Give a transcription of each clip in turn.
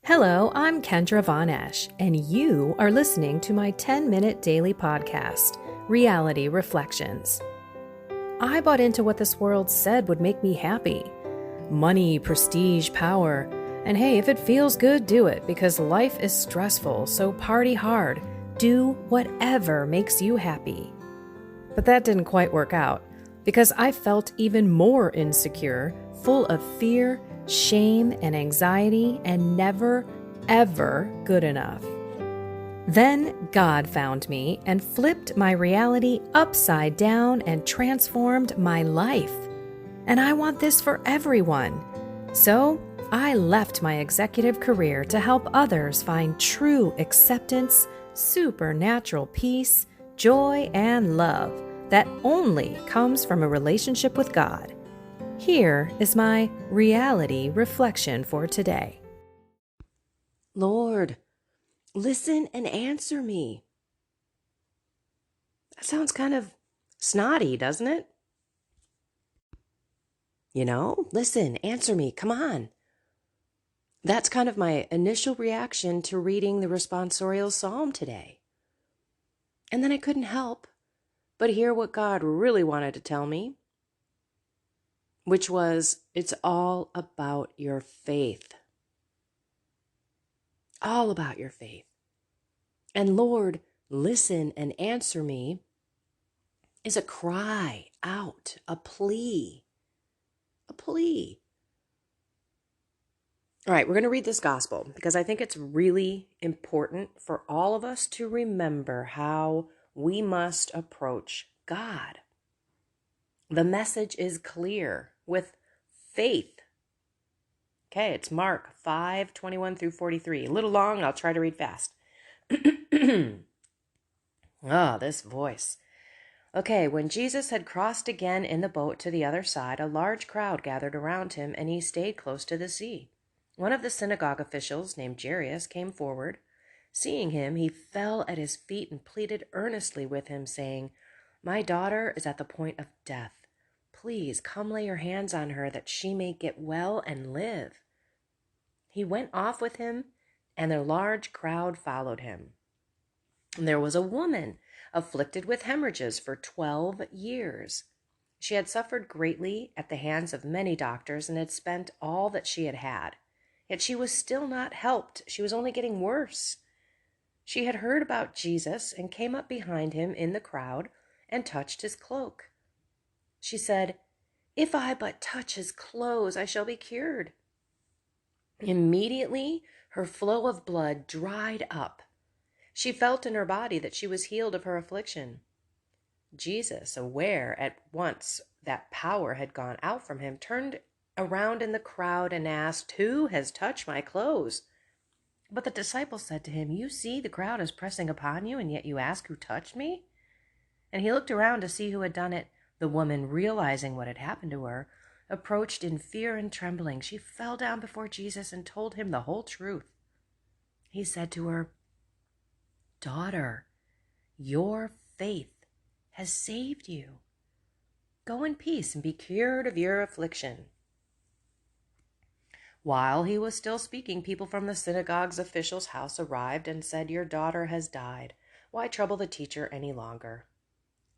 Hello, I'm Kendra Von Esch, and you are listening to my 10-minute daily podcast, Reality Reflections. I bought into what this world said would make me happy. Money, prestige, power. And hey, if it feels good, do it, because life is stressful, so party hard. Do whatever makes you happy. But that didn't quite work out, because I felt even more insecure, full of fear, shame, and anxiety, and never, ever good enough. Then God found me and flipped my reality upside down and transformed my life. And I want this for everyone. So I left my executive career to help others find true acceptance, supernatural peace, joy, and love that only comes from a relationship with God. Here is my reality reflection for today. Lord, listen and answer me. That sounds kind of snotty, doesn't it? Listen, answer me, come on. That's kind of my initial reaction to reading the responsorial psalm today. And then I couldn't help but hear what God really wanted to tell me, which was, it's all about your faith. All about your faith. And Lord, listen and answer me is a cry out, a plea. A plea. All right, we're going to read this gospel because I think it's really important for all of us to remember how we must approach God. The message is clear with faith. Okay, it's Mark 5:21 through 43. A little long, I'll try to read fast. This voice. Okay, when Jesus had crossed again in the boat to the other side, a large crowd gathered around him, and he stayed close to the sea. One of the synagogue officials, named Jairus, came forward. Seeing him, he fell at his feet and pleaded earnestly with him, saying, "My daughter is at the point of death. Please come lay your hands on her that she may get well and live." He went off with him, and a large crowd followed him. And there was a woman afflicted with hemorrhages for 12 years. She had suffered greatly at the hands of many doctors and had spent all that she had had. Yet she was still not helped. She was only getting worse. She had heard about Jesus and came up behind him in the crowd and touched his cloak. She said, "If I but touch his clothes, I shall be cured." Immediately, her flow of blood dried up. She felt in her body that she was healed of her affliction. Jesus, aware at once that power had gone out from him, turned around in the crowd and asked, "Who has touched my clothes?" But the disciples said to him, "You see the crowd is pressing upon you, and yet you ask, 'Who touched me?'" And he looked around to see who had done it. The woman, realizing what had happened to her, approached in fear and trembling. She fell down before Jesus and told him the whole truth. He said to her, "Daughter, your faith has saved you. Go in peace and be cured of your affliction." While he was still speaking, people from the synagogue's official's house arrived and said, "Your daughter has died. Why trouble the teacher any longer?"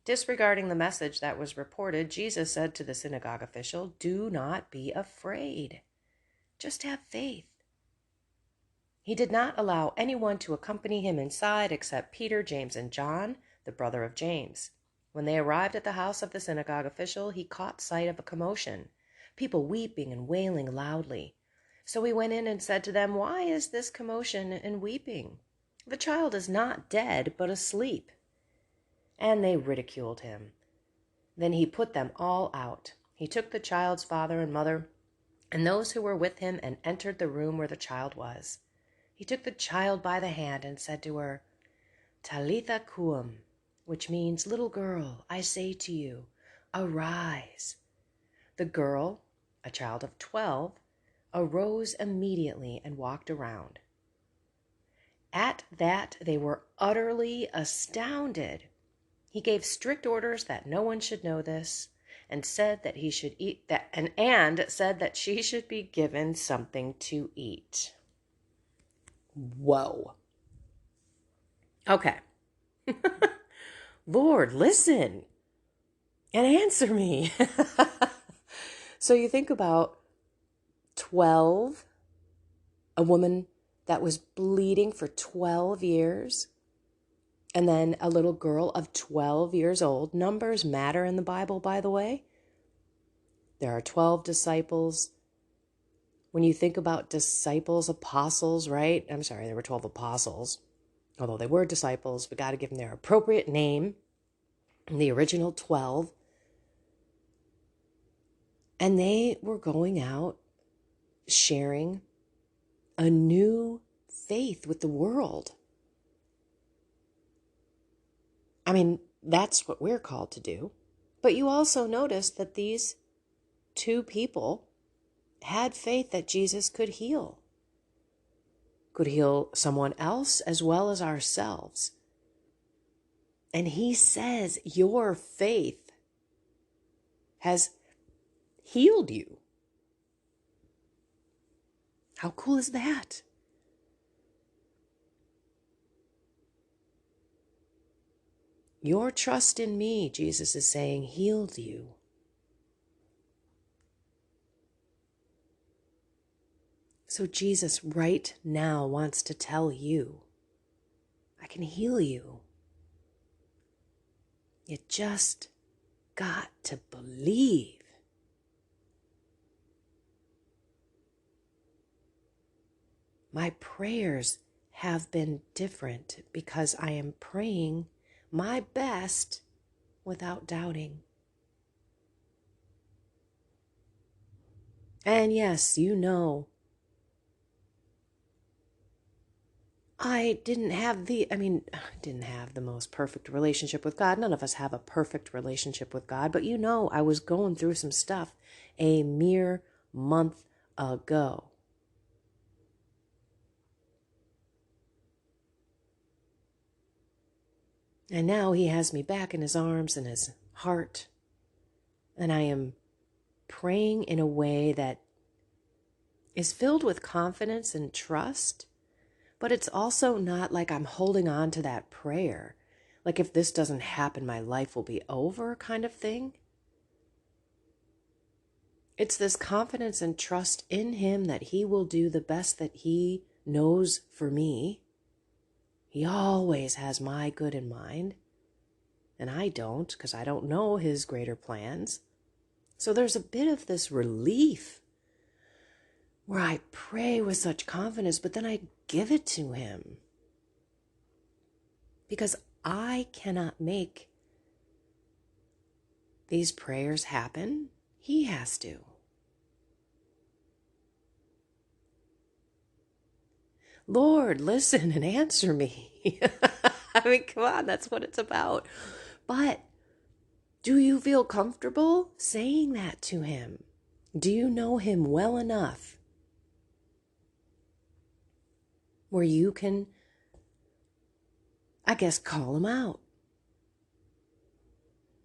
Disregarding the message that was reported, Jesus said to the synagogue official, "Do not be afraid. Just have faith." He did not allow anyone to accompany him inside except Peter, James, and John, the brother of James. When they arrived at the house of the synagogue official, he caught sight of a commotion, people weeping and wailing loudly. So he went in and said to them, "Why is this commotion and weeping? The child is not dead, but asleep." And they ridiculed him. Then he put them all out. He took the child's father and mother and those who were with him and entered the room where the child was. He took the child by the hand and said to her, "Talitha koum," which means, "Little girl, I say to you, arise." The girl, a child of 12, arose immediately and walked around. At that, they were utterly astounded. He gave strict orders that no one should know this, and said that he should eat that, and said that she should be given something to eat. Whoa. Okay. Lord, listen and answer me. So you think about 12, a woman that was bleeding for 12 years, and then a little girl of 12 years old. Numbers matter in the Bible, by the way. There are 12 disciples. When you think about disciples, apostles, right? I'm sorry, there were 12 apostles. Although they were disciples, we got to give them their appropriate name. The original 12. And they were going out sharing a new faith with the world. I mean, that's what we're called to do. But you also notice that these two people had faith that Jesus could heal someone else as well as ourselves. And he says, your faith has healed you. How cool is that? Your trust in me, Jesus is saying, healed you. So Jesus right now wants to tell you, I can heal you. You just got to believe. My prayers have been different because I am praying my best without doubting. And yes, you know, I didn't have the most perfect relationship with God. None of us have a perfect relationship with God, but you know, I was going through some stuff a mere month ago. And now he has me back in his arms and his heart. And I am praying in a way that is filled with confidence and trust. But it's also not like I'm holding on to that prayer. Like if this doesn't happen, my life will be over kind of thing. It's this confidence and trust in him that he will do the best that he knows for me. He always has my good in mind. And I don't, because I don't know his greater plans. So there's a bit of this relief where I pray with such confidence, but then I give it to him. Because I cannot make these prayers happen. He has to. Lord, listen and answer me. I mean, come on, that's what it's about. But do you feel comfortable saying that to him? Do you know him well enough where you can, I guess, call him out?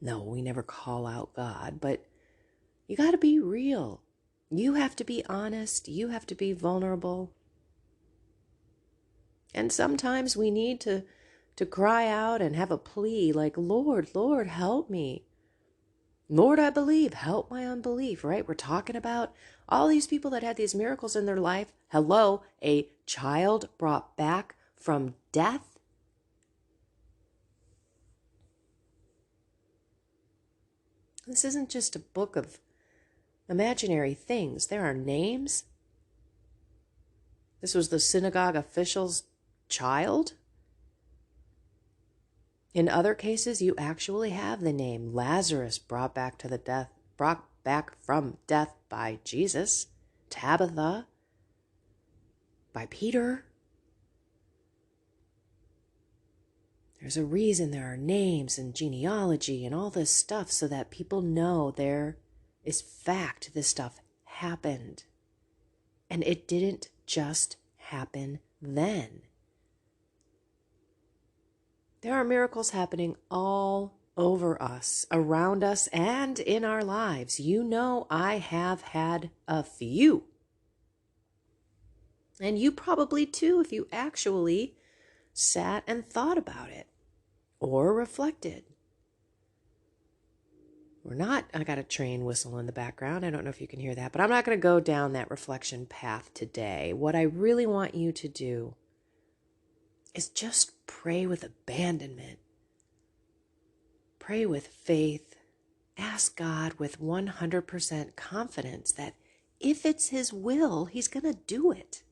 No, we never call out God, but you got to be real. You have to be honest. You have to be vulnerable. And sometimes we need to cry out and have a plea like, Lord, Lord, help me. Lord, I believe, help my unbelief, right? We're talking about all these people that had these miracles in their life. Hello, a child brought back from death. This isn't just a book of imaginary things. There are names. This was the synagogue official's child. In other cases, you actually have the name Lazarus brought back from death by Jesus, Tabitha by Peter. There's a reason there are names and genealogy and all this stuff so that people know there is fact. This stuff happened. And it didn't just happen then. There are miracles happening all over us, around us, and in our lives. You know, I have had a few. And you probably too, if you actually sat and thought about it or reflected. I got a train whistle in the background. I don't know if you can hear that, but I'm not going to go down that reflection path today. What I really want you to do is just pray with abandonment. Pray with faith. Ask God with 100% confidence that if it's His will, He's going to do it.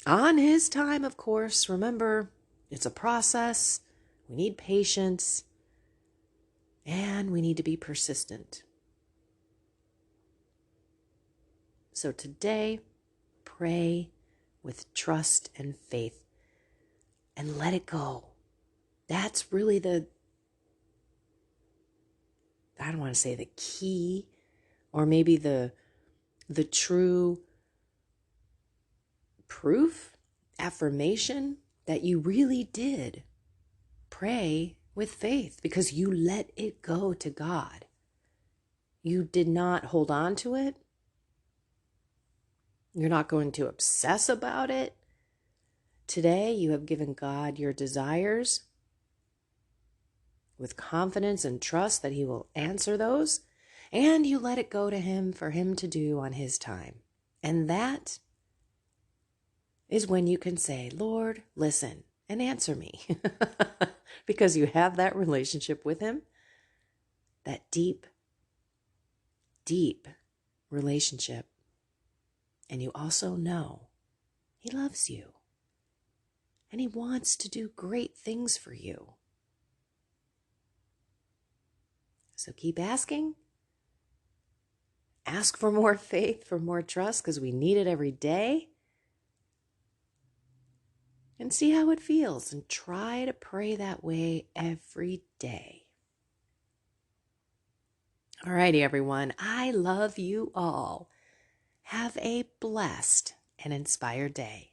On His time, of course. Remember, it's a process. We need patience. And we need to be persistent. So today, pray with trust and faith and let it go. That's really I don't want to say the key, or maybe the true proof, affirmation that you really did pray with faith because you let it go to God. You did not hold on to it. You're not going to obsess about it. Today, you have given God your desires with confidence and trust that He will answer those, and you let it go to Him for Him to do on His time. And that is when you can say, Lord, listen and answer me. Because you have that relationship with Him, that deep, deep relationship. And you also know He loves you. And He wants to do great things for you. So keep asking. Ask for more faith, for more trust, because we need it every day. And see how it feels. And try to pray that way every day. Alrighty, everyone. I love you all. Have a blessed and inspired day.